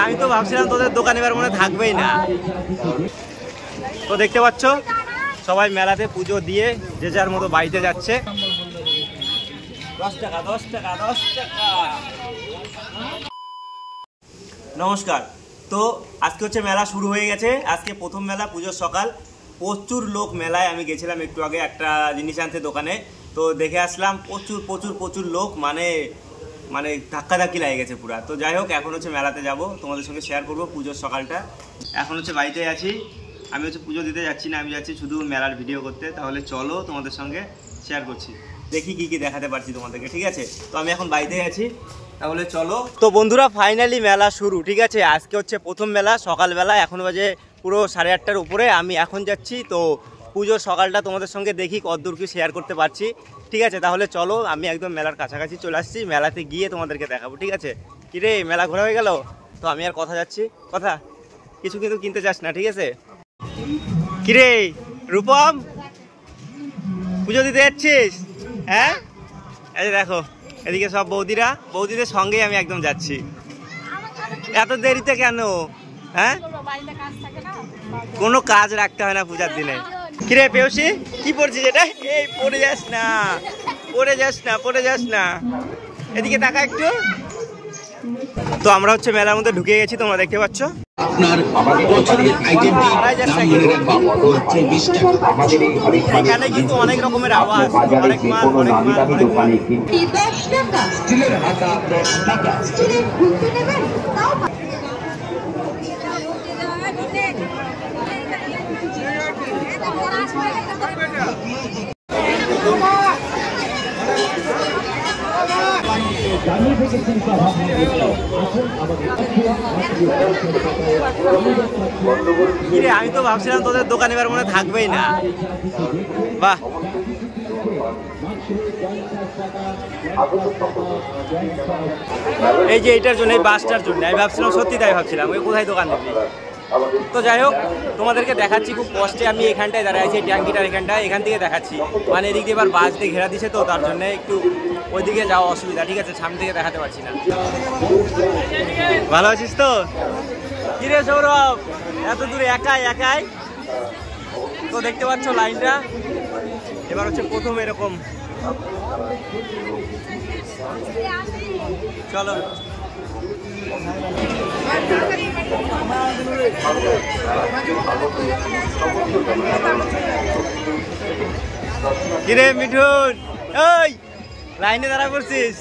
আমি তো ভাবছিলাম তোদের দোকান এবার মনে থাকবেই না। তো দেখতে পাচ্ছ সবাই মেলাতে পুজো দিয়ে যে যার মতো বাড়িতে যাচ্ছে। 10 টাকা 10 টাকা 10 টাকা। নমস্কার। তো আজকে হচ্ছে মেলা শুরু হয়ে গেছে। আজকে প্রথম মেলা, পুজোর সকাল। প্রচুর লোক মেলায়। আমি গেছিলাম একটু আগে একটা জিনিস আনতে দোকানে, তো দেখে আসলাম প্রচুর প্রচুর প্রচুর লোক, মানে ধাক্কাধাক্কি লাগে গেছে পুরা। তো যাই হোক, এখন হচ্ছে মেলাতে যাব, তোমাদের সঙ্গে শেয়ার করবো পুজোর সকালটা। এখন হচ্ছে বাড়িতে আছি, আমি হচ্ছে পুজো দিতে যাচ্ছি না, আমি যাচ্ছি শুধু মেলার ভিডিও করতে। তাহলে চলো তোমাদের সঙ্গে শেয়ার করছি, দেখি কি কি দেখাতে পারছি তোমাদেরকে, ঠিক আছে? তো আমি এখন বাড়িতে আছি, তাহলে চলো। তো বন্ধুরা, ফাইনালি মেলা শুরু, ঠিক আছে? আজকে হচ্ছে প্রথম মেলা, সকালবেলা, এখন বাজে পুরো 8:30-টার উপরে। আমি এখন যাচ্ছি, তো পুজোর সকালটা তোমাদের সঙ্গে দেখি কতদূর কি শেয়ার করতে পারছি, ঠিক আছে? তাহলে চলো, আমি একদম মেলার কাছাকাছি চলে আসছি, মেলাতে গিয়ে তোমাদেরকে দেখাবো, ঠিক আছে? কিরে, মেলা ঘোরা হয়ে গেল? তো আমি আর কথা যাচ্ছি, কথা কিছু কিন্তু কিনতে চাস না, ঠিক আছে? কিরে রূপম, পুজো দিতে যাচ্ছিস? হ্যাঁ, এই দেখো এদিকে সব বৌদিদের সঙ্গেই আমি একদম যাচ্ছি। এত দেরিতে কেন? হ্যাঁ, কোনো কাজ রাখতে হয় না পূজার দিনে। কিরে পেয়সী, কি পড়ছিস এটা? এই পড়ে যাস না, পড়ে যাস না, পড়ে যাস না, এদিকে তাকা একটু। তো আমরা হচ্ছে মেলার মধ্যে ঢুকে গেছি, তোমরা দেখতে পাচ্ছ। এখানে কিন্তু অনেক রকমের আওয়াজ, অনেক মাল, অনেক মাল, অনেক মাল। আমি তো ভাবছিলাম তোদের দোকান এবার মনে থাকবেই না। বাহ, এই যে এটার জন্য, এই বাসটার জন্য আমি ভাবছিলাম, সত্যি তাই ভাবছিলাম ওই কোথায় দোকান দিবি। তো যাই হোক, তোমাদেরকে দেখাচ্ছি খুব কষ্টে। আমি এখানটায় দাঁড়ায় আছি, ট্যাঙ্কিটার এখানটায়, এখান থেকে দেখাচ্ছি। মানে এদিক দিয়ে এবার বাস দিয়ে ঘেরা দিছে, তো তার জন্য একটু ওইদিকে যাওয়া অসুবিধা, ঠিক আছে? সামনে থেকে দেখাতে পারছি না। ভালো আছিস তো? কিরে সৌরভ, এত দূরে একাই? তো দেখতে পাচ্ছ লাইনটা, এবার হচ্ছে প্রথম এরকম। চলো, কিরে মিঠুন, ওই লাইনে দাঁড়া করছিস?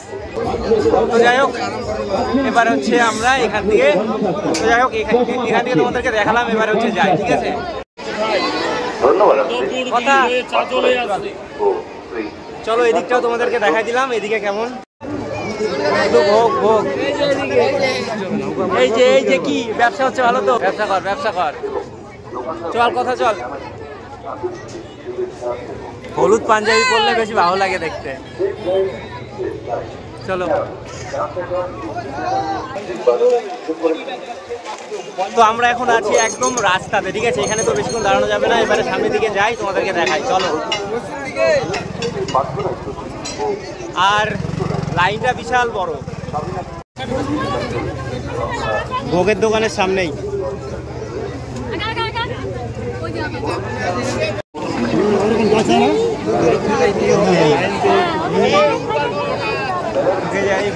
তো যাই হোক, এবার হচ্ছে আমরা এখান থেকে, তো যাই হোক এখান থেকে তোমাদেরকে দেখালাম, এবার হচ্ছে যাই, ঠিক আছে? কথা চলো, এদিকটাও তোমাদেরকে দেখাই দিলাম, এদিকে কেমন ভোগ ভোগ। এই যে কি ব্যবসা হচ্ছে, ভালো তো? ব্যবসা কর, চল কথা চল। হলুদ পাঞ্জাবি পরলে বেশি ভালো লাগে দেখতে। চলো, তো আমরা এখন আছি একদম রাস্তাতে, ঠিক আছে? এখানে তো বেশিক্ষণ দাঁড়ানো যাবে না, এবারে সামনের দিকে যাই, তোমাদেরকে দেখাই, চলো। আর লাইনটা বিশাল বড়, ভোগের দোকানের সামনেই।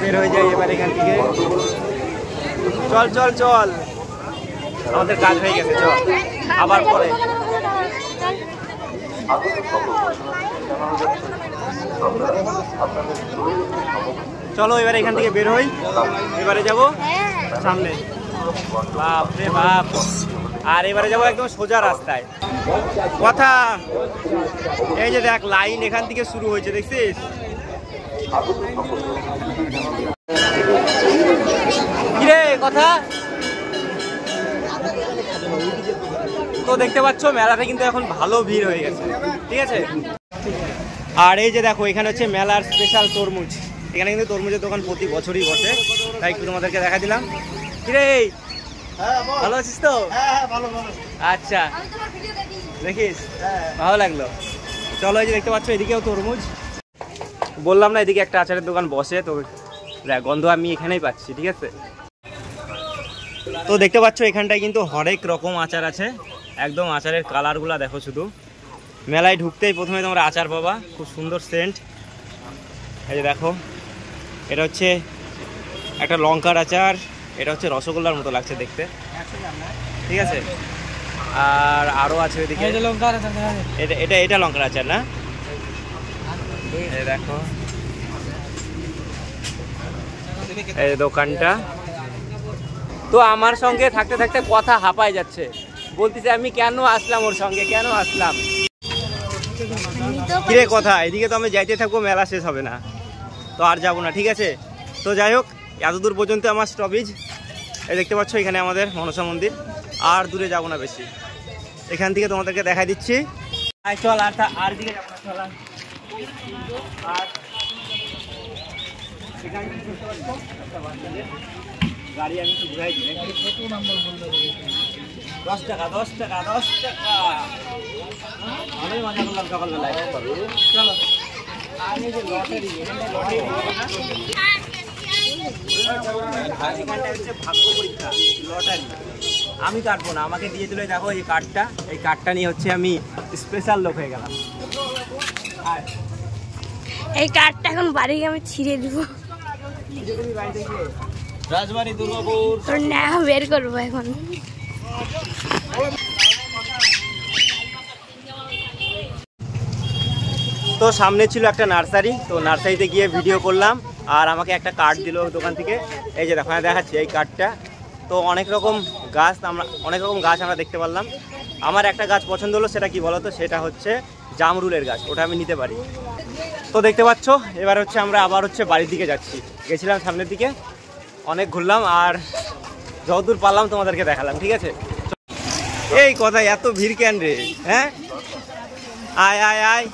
বের হয়ে যাই এবার এখান থেকে। চল, আমাদের কাজ হয়ে গেছে, চল আবার পরে। চলো এবারে এখান থেকে বের হই, এবারে যাব সামনে। বাপ রে বাপ, আর এবারে যাবো একদম সোজা রাস্তায়। কথা, এই যে দেখ লাইন এখান থেকে শুরু হয়েছে, দেখছিস? কিরে কথা, তো দেখতে পাচ্ছ মেলাতে কিন্তু এখন ভালো ভিড় হয়ে গেছে, ঠিক আছে? আর এই যে দেখো, এখানে হচ্ছে মেলার স্পেশাল তরমুজ। এখানে কিন্তু তরমুজের দোকান প্রতি বছরই বসে, তাই একটু তোমাদেরকে দেখা দিলাম। কিরে, ভালো আছিস তো? আচ্ছা, দেখিস, ভালো লাগলো। চলো, এই যে দেখতে পাচ্ছ এদিকেও তরমুজ। বললাম না এদিকে একটা আচারের দোকান বসে, তো গন্ধ আমি এখানেই পাচ্ছি, ঠিক আছে। তো দেখতে পাচ্ছ এখানটায় কিন্তু হরেক রকম আচার আছে, একদম আচারের কালারগুলো দেখো শুধু। মেলায় ঢুকতেই প্রথমে তোমরা আচার পাবা, খুব সুন্দর সেন্ট। এই যে দেখো, এটা হচ্ছে একটা লঙ্কার আচার, এটা হচ্ছে রসগোল্লার মতো লাগছে দেখতে, ঠিক আছে। আর আরও আছে ওইদিকে, এটা লঙ্কার আচার না, এই দেখো এই দোকানটা। তো আমার সঙ্গে থাকতে থাকতে কথা হাঁপায় যাচ্ছে, বলতেছে আমি কেন আসলাম ওর সঙ্গে, কেন আসলাম। কিরে কথা, এদিকে তো আমি যাইতে থাকবো, মেলা শেষ হবে না, তো আর যাবো না, ঠিক আছে। তো যাই হোক, এত দূর পর্যন্ত আমার স্টপেজ। এই দেখতে পাচ্ছ এখানে আমাদের মনসা মন্দির, আর দূরে যাবো না বেশি, এখান থেকে তোমাদেরকে দেখাই দিচ্ছি। চল, আর দিকে যাবো না, চল। আর গাড়ি আমি একটু ঘুরাই দিই, 10 টাকা 10 টাকা 10 টাকা। অনেক মজা করলাম সকালবেলায়, চলো। আর এই যে লটারি, এখানটা হচ্ছে ভাগ্য পরীক্ষা, লটারি। আমি কাটবো না, আমাকে দিয়ে দিলে, দেখো এই কার্ডটা, এই কার্ডটা নিয়ে হচ্ছে আমি স্পেশাল লোক হয়ে গেলাম। এই কার্ডটা এখন বাড়ি গিয়ে আমি ছিঁড়ে দিব, রাজবাড়ি দুর্গাপুর তোর না বের করবো এখন। তো সামনে ছিল একটা নার্সারি, তো নার্সারিতে গিয়ে ভিডিও করলাম, আর আমাকে একটা কার্ড দিল দোকান থেকে। এই যে দেখো, দেখাচ্ছি এই কার্ডটা। তো অনেক রকম গাছ আমরা দেখতে পারলাম। আমার একটা গাছ পছন্দ হলো, সেটা কি বলতো, সেটা হচ্ছে জামরুলের গাছ, ওটা আমি নিতে পারি। তো দেখতে পাচ্ছ এবার হচ্ছে আমরা আবার হচ্ছে বাড়ির দিকে যাচ্ছি। গেছিলাম সামনের দিকে, অনেক ঘুরলাম, আর যতদূর পারলাম তোমাদেরকে দেখালাম, ঠিক আছে। এই কথা, এত ভিড় কেন রে? হ্যাঁ, আয় আয় আয়,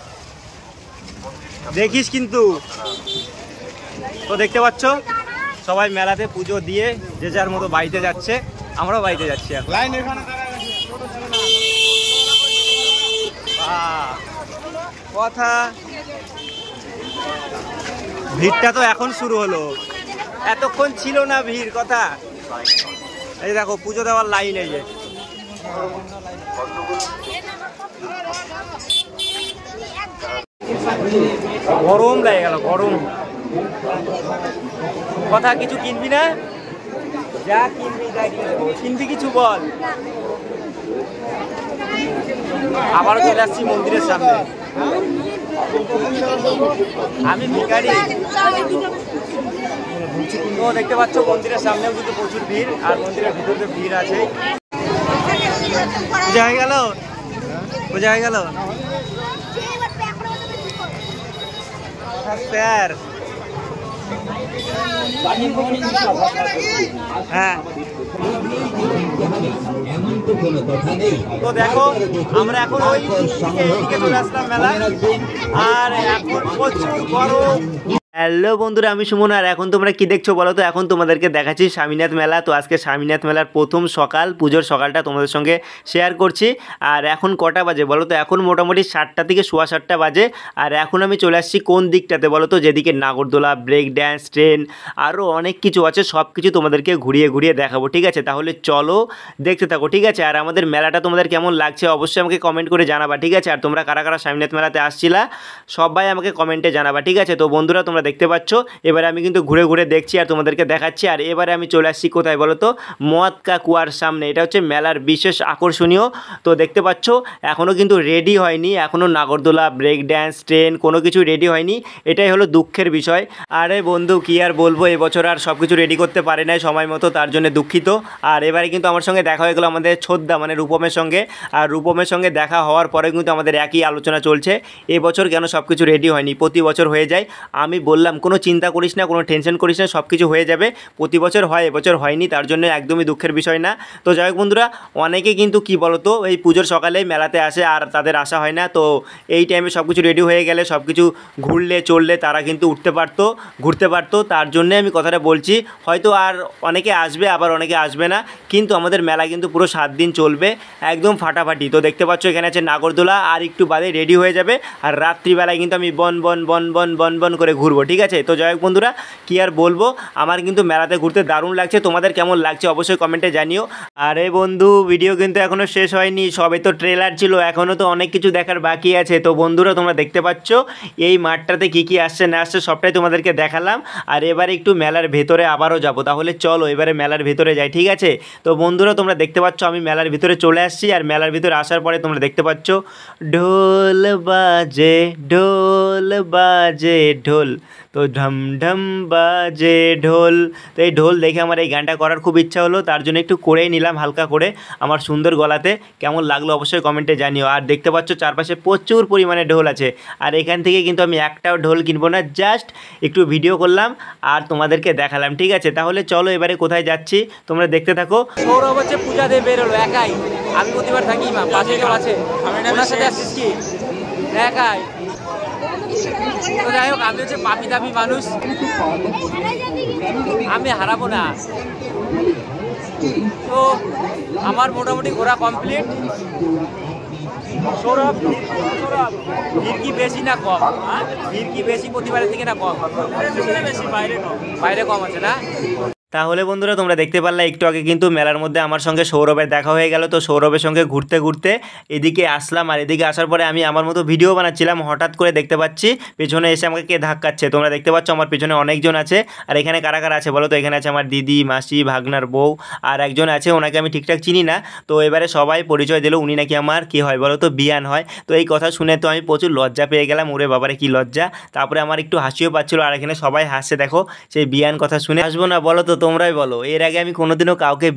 দেখিস কিন্তু। তো দেখতে পাচ্ছ সবাই মেলাতে পুজো দিয়ে যে যার মতো বাড়িতে যাচ্ছে, আমরাও বাড়িতে যাচ্ছি এখন। কথা, ভিড়টা তো এখন শুরু হলো, এতক্ষণ ছিল না ভিড়। কথা, এই দেখো পুজো দেওয়ার লাইন, এই যে গরম লাগে গেল, গরম। কথা, কিছু কিনবি না? যা কিনবি তাই কিনে দেবো, কিনবি কিছু বল। আবারও চলে আসছি মন্দিরের সামনে, আমি ভিখারি। তো দেখতে পাচ্ছ মন্দিরের সামনেও কিন্তু প্রচুর ভিড়, আর মন্দিরের ভিতরে ভিড় আছে। পূজা হয়ে গেল, পূজা হয়ে গেল স্যার। হ্যাঁ, তো দেখো আমরা এখন ওই দিকে চলে আসলাম মেলা, আর এখন প্রচুর গরম। হ্যালো বন্ধুরা, আমি সুমন, আর এখন তোমরা কি দেখছো বলো তো? এখন তোমাদেরকে দেখাচ্ছি স্বামীনাথ মেলা। তো আজকে স্বামীনাথ মেলার প্রথম সকাল, পুজোর সকালটা তোমাদের সঙ্গে শেয়ার করছি। আর এখন কটা বাজে বলো তো? এখন মোটামুটি 7টা থেকে 7:15 বাজে। আর এখন আমি চলে আসছি কোন দিকটাতে বলো তো? যেদিকে নাগরদোলা, ব্রেক ড্যান্স, ট্রেন, আরও অনেক কিছু আছে, সব কিছু তোমাদেরকে ঘুরিয়ে ঘুরিয়ে দেখাবো, ঠিক আছে? তাহলে চলো দেখতে থাকো, ঠিক আছে? আর আমাদের মেলাটা তোমাদের কেমন লাগছে অবশ্যই আমাকে কমেন্ট করে জানাবা, ঠিক আছে? আর তোমরা কারা কারা স্বামীনাথ মেলাতে আসছিলা সবাই আমাকে কমেন্টে জানাবা, ঠিক আছে? তো বন্ধুরা তোমরা দেখতে পাচ্ছ এবারে আমি কিন্তু ঘুরে ঘুরে দেখছি আর তোমাদেরকে দেখাচ্ছি। আর এবারে আমি চলে আসছি কোথায় বলো তো? মদকা কুয়ার সামনে। এটা হচ্ছে মেলার বিশেষ আকর্ষণীয়। তো দেখতে পাচ্ছ এখনও কিন্তু রেডি হয়নি, এখনও নাগরদোলা, ব্রেক ড্যান্স, ট্রেন কোনো কিছু রেডি হয়নি। এটাই হলো দুঃখের বিষয়। আরে বন্ধু কী আর বলবো, এবছর আর সব কিছু রেডি করতে পারে নাই সময় মতো, তার জন্য দুঃখিত। আর এবারে কিন্তু আমার সঙ্গে দেখা হয়ে গেলো আমাদের ছোদ্দা মানে রূপমের সঙ্গে। আর রূপমের সঙ্গে দেখা হওয়ার পরে কিন্তু আমাদের একই আলোচনা চলছে, এবছর কেন সব কিছু রেডি হয়নি। প্রতি বছর হয়ে যায়, আমি বললাম কোনো চিন্তা করিস না, কোনো টেনশন করিস না, সব কিছু হয়ে যাবে। প্রতি বছর হয়, এবছর হয়নি, তার জন্য একদমই দুঃখের বিষয় না। তো যাই হোক বন্ধুরা, অনেকে কিন্তু কি বলতো এই পুজোর সকালেই মেলাতে আসে আর তাদের আসা হয় না। তো এই টাইমে সব কিছু রেডি হয়ে গেলে, সব কিছু ঘুরলে চললে তারা কিন্তু উঠতে পারতো, ঘুরতে পারতো। তার জন্যে আমি কথাটা বলছি। হয়তো আর অনেকে আসবে, আবার অনেকে আসবে না, কিন্তু আমাদের মেলা কিন্তু পুরো 7 দিন চলবে একদম ফাটাফাটি। তো দেখতে পাচ্ছ এখানে আছে নাগরদোলা, আর একটু বাদে রেডি হয়ে যাবে। আর রাত্রিবেলায় কিন্তু আমি বন বন বন বন বন বন করে ঘুরবো, ঠিক আছে? তো যাই হোক বন্ধুরা, কী আর বলবো, আমার কিন্তু মেলাতে ঘুরতে দারুণ লাগছে। তোমাদের কেমন লাগছে অবশ্যই কমেন্টে জানিও। আরে বন্ধু, ভিডিও কিন্তু এখনও শেষ হয়নি, সবে তো ট্রেলার ছিল, এখনও তো অনেক কিছু দেখার বাকি আছে। তো বন্ধুরা, তোমরা দেখতে পাচ্ছ এই মাঠটাতে কী কী আসছে না আসছে সবটাই তোমাদেরকে দেখালাম। আর এবারে একটু মেলার ভেতরে আবারও যাব, তাহলে চলো এবারে মেলার ভেতরে যাই, ঠিক আছে? তো বন্ধুরা, তোমরা দেখতে পাচ্ছ আমি মেলার ভিতরে চলে আসছি। আর মেলার ভিতরে আসার পরে তোমরা দেখতে পাচ্ছ ঢোল বাজে ঢোল বাজে ঢোল, তো ঢম ঢম বাজে ঢোল। তো এই ঢোল দেখে আমার এই গানটা করার খুব ইচ্ছা হলো, তার জন্য একটু করেই নিলাম হালকা করে আমার সুন্দর গলাতে। কেমন লাগলো অবশ্যই কমেন্টে জানিও। আর দেখতে পাচ্ছ চারপাশে প্রচুর পরিমাণে ঢোল আছে। আর এখান থেকে কিন্তু আমি একটাও ঢোল কিনবো না, জাস্ট একটু ভিডিও করলাম আর তোমাদেরকে দেখালাম, ঠিক আছে? তাহলে চলো এবারে কোথায় যাচ্ছি তোমরা দেখতে থাকো। সৌরভ হচ্ছে পূজা দিয়ে বেরোলো একাই, আমি প্রতিবার থাকি মা পাশে কেউ আছে, ওনার সাথে আসছিস কি একাই? তো যাই হোক, আমি হচ্ছে পাপি দাপি মানুষ, আমি হারাবো না। তো আমার মোটামুটি ঘোরা কমপ্লিট। সৌরভ, ভিড় কি বেশি না কম? ভিড় কি বেশি প্রতিবারের থেকে না কম? বেশি, বাইরে কম আছে না? তাহলে বন্ধুরা, তোমরা দেখতে পারলে একটু আগে কিন্তু মেলার মধ্যে আমার সঙ্গে সৌরভের দেখা হয়ে গেল। তো সৌরভের সঙ্গে ঘুরতে ঘুরতে এদিকে আসলাম। আর এদিকে আসার পরে আমি আমার মতো ভিডিও বানাচ্ছিলাম, হঠাৎ করে দেখতে পাচ্ছি পেছনে এসে আমাকে কে ধাক্কাচ্ছে। তোমরা দেখতে পাচ্ছ আমার পেছনে অনেকজন আছে। আর এখানে কারা কারা আছে বলো তো? এখানে আছে আমার দিদি, মাসি, ভাগনার বউ, আর একজন আছে, ওনাকে আমি ঠিকঠাক চিনি না। তো এবারে সবাই পরিচয় দিল, উনি নাকি আমার কী হয় বলো তো, বিয়ান হয়। তো এই কথা শুনে তো আমি প্রচুর লজ্জা পেয়ে গেলাম, ওরে বাবারে কী লজ্জা। তারপরে আমার একটু হাসিও পাচ্ছিলো। আর এখানে সবাই হাসছে, দেখো সেই বিয়ান কথা শুনে। আসবো না বলো তো? তোমরাই বলো। এর আগে আমি কোনোদিনও কাউকে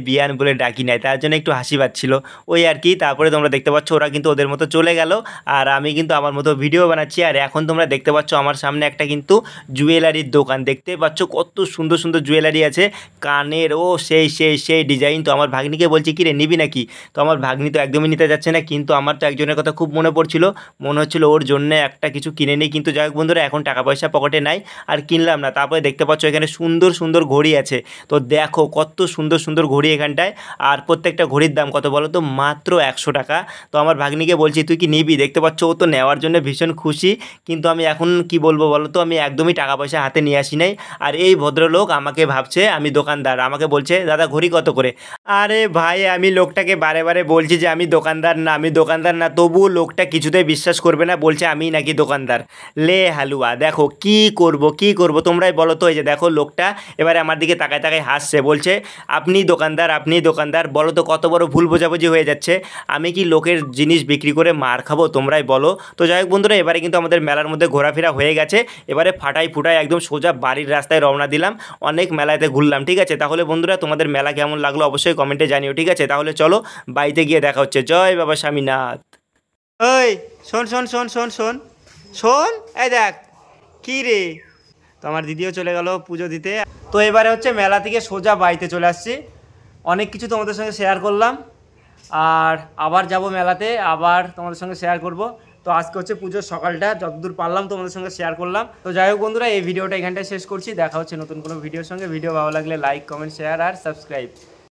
বিয়ান বলে ডাকি নাই, তার জন্য একটু হাসি পাচ্ছিল, ওই আর কি। তারপরে তোমরা দেখতে পাচ্ছ ওরা কিন্তু ওদের মতো চলে গেল, আর আমি কিন্তু আমার মতো ভিডিও বানাচ্ছি। আর এখন তোমরা দেখতে পাচ্ছ আমার সামনে একটা কিন্তু জুয়েলারির দোকান, দেখতে পাচ্ছ কত সুন্দর সুন্দর জুয়েলারি আছে, কানের, ও সেই সেই সেই ডিজাইন। তো আমার ভাগ্নিকে বলছি কি রে, নিবি নাকি? তো আমার ভাগ্নি তো একদমই নিতে যাচ্ছে না, কিন্তু আমার তো একজনের কথা খুব মনে পড়ছিল, মনে হচ্ছিল ওর জন্য একটা কিছু কিনে নিই। কিন্তু যাই হোক বন্ধুরা, এখন টাকা পয়সা পকেটে নাই, আর কিনলাম না। তারপরে দেখতে পাচ্ছ এখানে সুন্দর সুন্দর ঘড়ি আছে। তো দেখো কত সুন্দর সুন্দর ঘড়ি এখানটায়। আর প্রত্যেকটা ঘড়ির দাম কত বলো তো? মাত্র 100 টাকা। তো আমার ভাগ্নিকে বলছি তুই কি নিবি? দেখতে পাচ্ছ ও তো নেওয়ার জন্য ভীষণ খুশি, কিন্তু আমি এখন কি বলবো বলো তো, আমি একদমই টাকা পয়সা হাতে নিয়ে আসি নাই। আর এই ভদ্রলোক আমাকে ভাবছে আমি দোকানদার, আমাকে বলছে দাদা ঘড়ি কত করে? আরে ভাই, আমি লোকটাকে বারে বারে বলছি যে আমি দোকানদার না, আমি দোকানদার না, তবুও লোকটা কিছুতেই বিশ্বাস করবে না, বলছে আমি নাকি দোকানদার। লে হালুয়া, দেখো কি করব কি করব তোমরাই বলো তো। এই যে দেখো লোকটা এবারে আমার দিকে তাকায় তাকায় হাসছে, বলছে আপনি দোকানদার, আপনি দোকানদার। বলো তো কত বড় ভুল বোঝাবুঝি হয়ে যাচ্ছে। আমি কি লোকের জিনিস বিক্রি করে মার খাবো? তোমরাই বলো। তো যাই হোক বন্ধুরা, এবারে কিন্তু আমাদের মেলার মধ্যে ঘোরাফেরা হয়ে গেছে। এবারে ফাটাই ফুটাই একদম সোজা বাড়ির রাস্তায় রওনা দিলাম। অনেক মেলাতে ঘুরলাম, ঠিক আছে? তাহলে বন্ধুরা, তোমাদের মেলা কেমন লাগলো অবশ্যই কমেন্টে জানিও, ঠিক আছে? তাহলে চলো বাড়িতে গিয়ে দেখা হচ্ছে। জয় বাবা স্বামীনাথ। ওই শোন শোন শোন শোন শোন শোন, এই দেখ কী রে। তো আমার দিদিও চলে গেল পুজো দিতে। তো এবারে হচ্ছে মেলা থেকে সোজা বাড়িতে চলে আসছি। অনেক কিছু তোমাদের সঙ্গে শেয়ার করলাম, আর আবার যাব মেলাতে, আবার তোমাদের সঙ্গে শেয়ার করব। তো আজকে হচ্ছে পুজোর সকালটা, যতদূর পারলাম তোমাদের সঙ্গে শেয়ার করলাম। তো যাই হোক বন্ধুরা, এই ভিডিওটা এখানটায় শেষ করছি। দেখা হচ্ছে নতুন কোনো ভিডিওর সঙ্গে। ভিডিও ভালো লাগলে লাইক, কমেন্ট, শেয়ার আর সাবস্ক্রাইব।